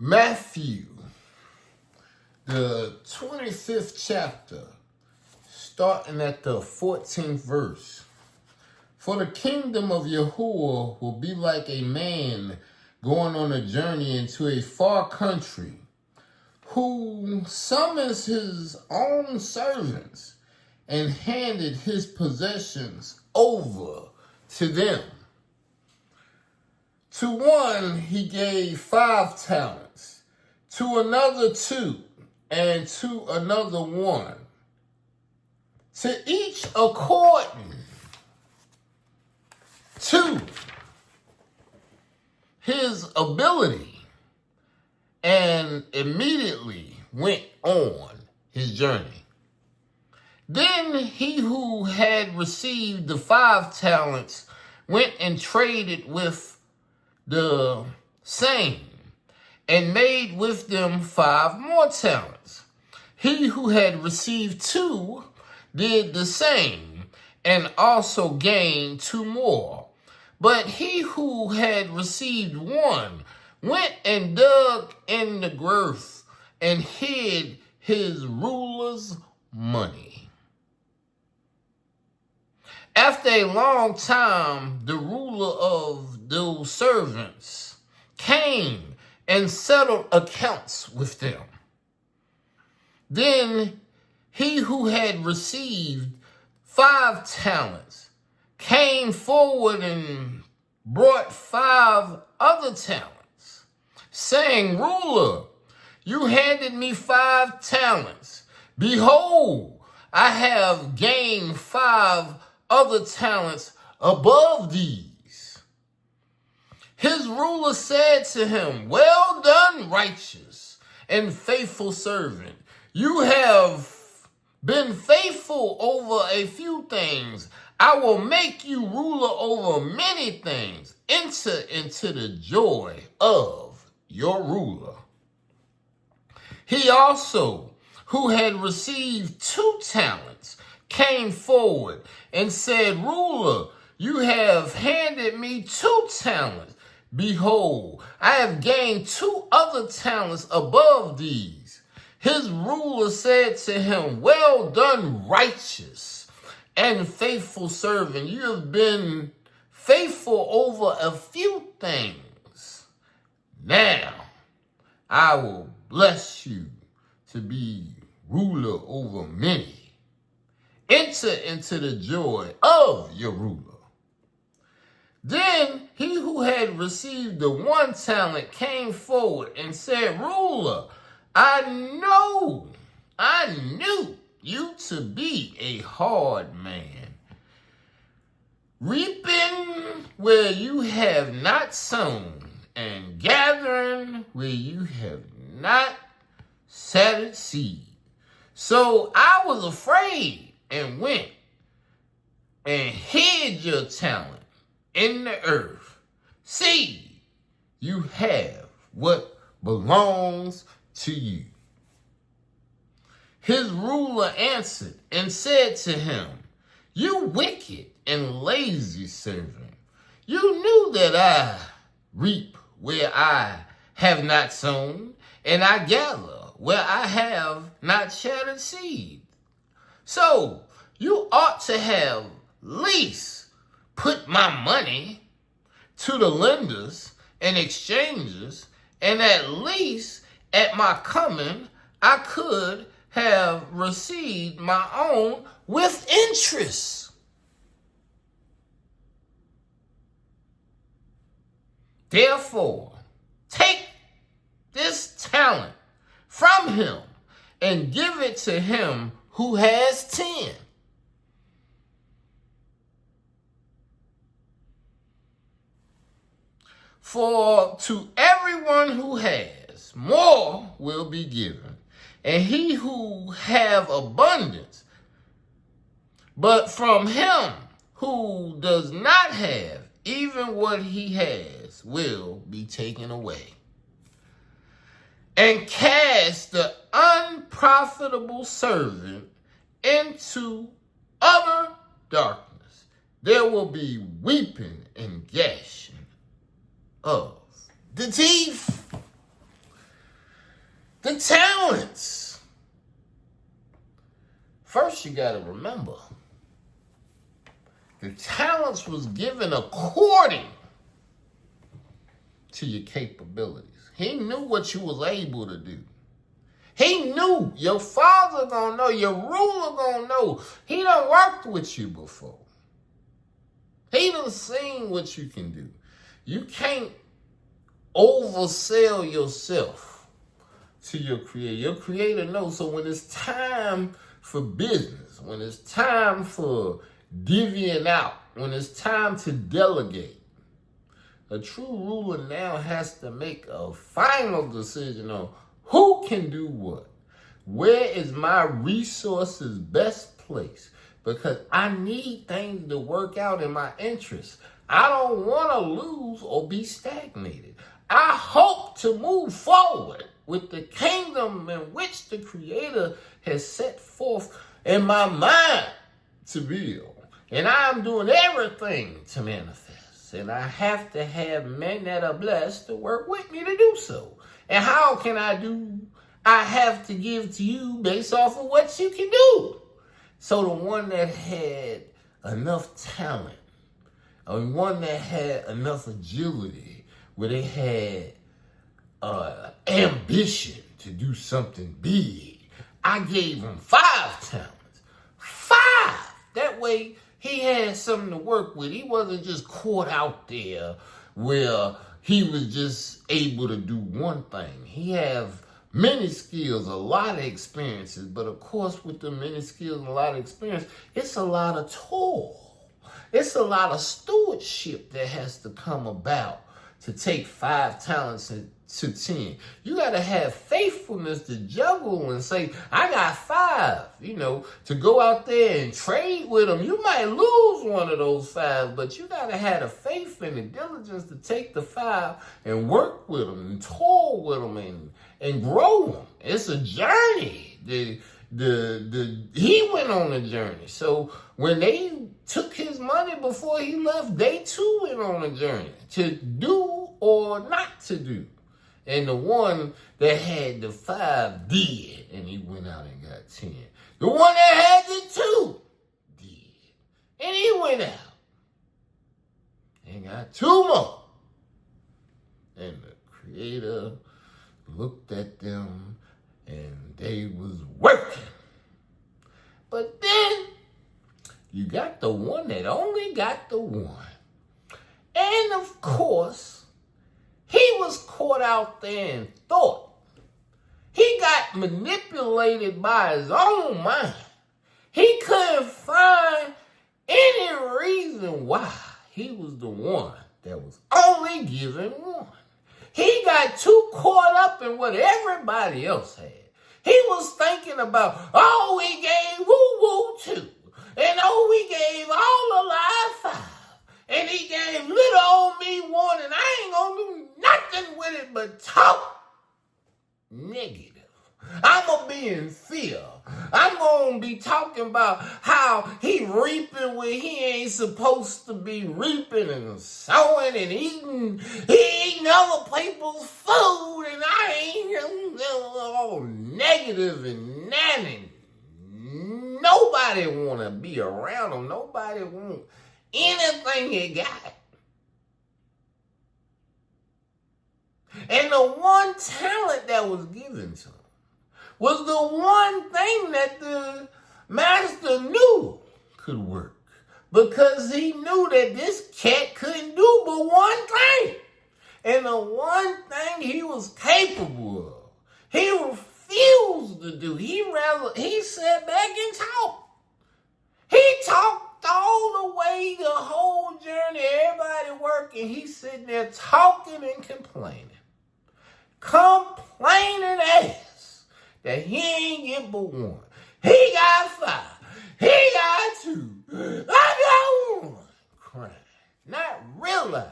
Matthew, the 25th chapter, starting at the 14th verse. For the kingdom of Yahuwah will be like a man going on a journey into a far country, who summons his own servants and handed his possessions over to them. To one he gave 5 talents, to another 2, and to another 1. To each according to his ability, and immediately went on his journey. Then he who had received the 5 talents went and traded with the same, and made with them 5 more talents. He who had received 2 did the same, and also gained 2 more. But he who had received 1 went and dug in the earth and hid his ruler's money. After a long time, the ruler of those servants came and settled accounts with them. Then he who had received 5 talents came forward and brought 5 other talents, saying, Ruler, you handed me 5 talents. Behold, I have gained 5 other talents above these. His ruler said to him, Well done, righteous and faithful servant. You have been faithful over a few things. I will make you ruler over many things. Enter into the joy of your ruler. He also, who had received 2 talents, came forward and said, Ruler, you have handed me 2 talents. Behold, I have gained 2 other talents above these. His ruler said to him, Well done, righteous and faithful servant. You have been faithful over a few things. Now I will bless you to be ruler over many. Enter into the joy of your ruler. Then he who had received the 1 talent came forward and said, Ruler, I knew you to be a hard man, reaping where you have not sown, and gathering where you have not scattered seed. So I was afraid and went and hid your talent in the earth. See, you have what belongs to you. His ruler answered and said to him, You wicked and lazy servant, you knew that I reap where I have not sown, and I gather where I have not scattered seed. So you ought to have least put my money to the lenders and exchangers, and at least at my coming I could have received my own with interest. Therefore, take this talent from him and give it to him who has 10. For to everyone who has, more will be given, and he who have abundance. But from him who does not have, even what he has will be taken away. And cast the unprofitable servant into utter darkness. There will be weeping and gnashing of the teeth. the talents. First, you got to remember, the talents was given according to your capabilities. He knew what you was able to do. He knew. Your father gonna know. Your ruler gonna know. He done worked with you before. He done seen what you can do. You can't oversell yourself to your creator. Your creator knows. So when it's time for business, when it's time for divvying out, when it's time to delegate, a true ruler now has to make a final decision on who can do what. Where is my resources best placed? Because I need things to work out in my interest. I don't want to lose or be stagnated. I hope to move forward with the kingdom in which the Creator has set forth in my mind to build. And I'm doing everything to manifest. And I have to have men that are blessed to work with me to do so. And how can I do? I have to give to you based off of what you can do. So the one that had enough talent, or one that had enough agility, where they had ambition to do something big, I gave him 5 talents. 5! That way he had something to work with. He wasn't just caught out there where he was just able to do one thing. He have many skills, a lot of experiences, but of course with the many skills and a lot of experience, it's a lot of toil. It's a lot of stewardship that has to come about to take 5 talents to 10. You got to have faithfulness to juggle and say, I got 5, to go out there and trade with them. You might lose one of those 5, but you got to have the faith and the diligence to take the 5 and work with them and toil with them and grow them. It's a journey. He went on a journey. So when they took his money before he left, they too went on a journey to do or not to do. And the one that had the 5 did, and he went out and got 10. The one that had the 2 did, and he went out and got 2 more. And the Creator looked at them, and they was working. But then you got the one that only got the 1. And of course, he was caught out there in thought. He got manipulated by his own mind. He couldn't find any reason why he was the one that was only given 1. He got too caught up in what everybody else had. He was thinking about, we gave woo-woo 2. And we gave all alive 5. And he gave little old me 1, and I ain't gonna do nothing with it but talk negative. I'm gonna be in fear. I'm gonna be talking about how he reaping where he ain't supposed to be reaping and sowing and eating. He eating other people's food, and I ain't all negative and nanny. Nobody wanna be around him. Nobody want anything he got. And the one talent that was given to him was the one thing that the master knew could work. Because he knew that this cat couldn't do but one thing. And the one thing he was capable of, he refused to do. He sat back and talked. He talked all the way the whole journey, everybody working. He's sitting there talking and complaining. Complaining ass that he ain't get but 1. He got 5. He got 2. I got 1. Crying. Not realizing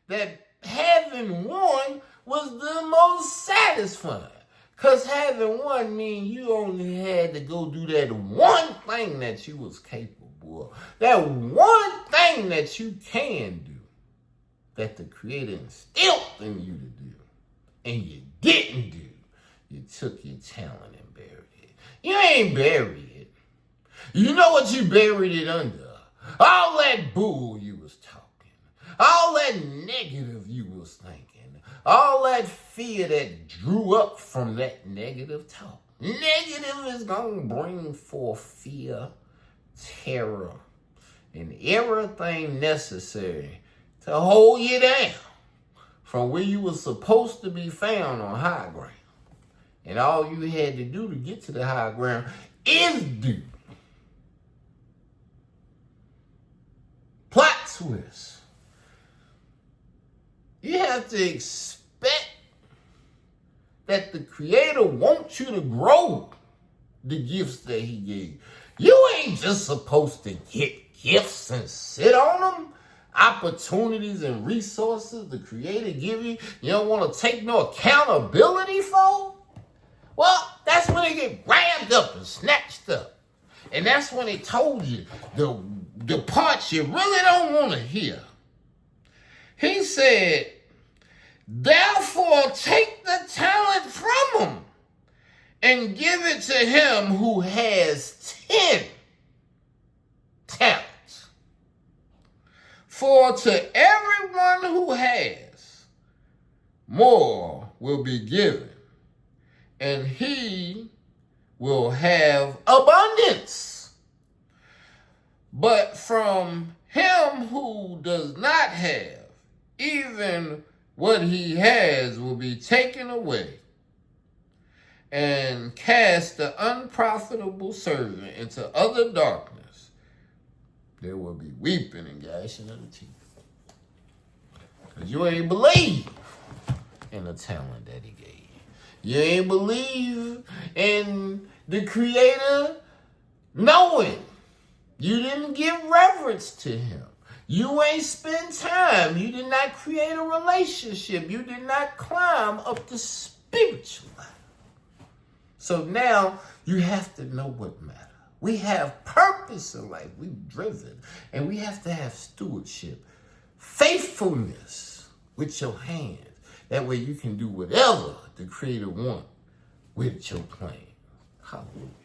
that having 1 was the most satisfying. Because having 1 means you only had to go do that one thing that you was capable of. That one thing that you can do. That the Creator instilled in you to do. And you didn't do. You took your talent and buried it. You ain't buried it. You know what you buried it under? All that bull you was talking. All that negative you was thinking. All that fear that drew up from that negative talk. Negative is going to bring forth fear, terror, and everything necessary to hold you down from where you were supposed to be found on high ground. And all you had to do to get to the high ground is do. Plot twist. You have to expect that the Creator wants you to grow the gifts that He gave. You ain't just supposed to get gifts and sit on them. Opportunities and resources the Creator give you, you don't want to take no accountability for? Well, that's when they get grabbed up and snatched up. And that's when He told you the parts you really don't want to hear. He said, therefore take the talent from him and give it to him who has 10 talents. For to everyone who has, more will be given, and he will have abundance. But from him who does not have, even what he has will be taken away. And cast the unprofitable servant into utter darkness. There will be weeping and gnashing of the teeth. Because you ain't believe in the talent that He gave you. You ain't believe in the Creator knowing. You didn't give reverence to Him. You ain't spend time. You did not create a relationship. You did not climb up the spiritual ladder. So now you have to know what matters. We have purpose in life. We're driven. And we have to have stewardship. Faithfulness with your hands. That way you can do whatever the Creator wants with your plan. Hallelujah.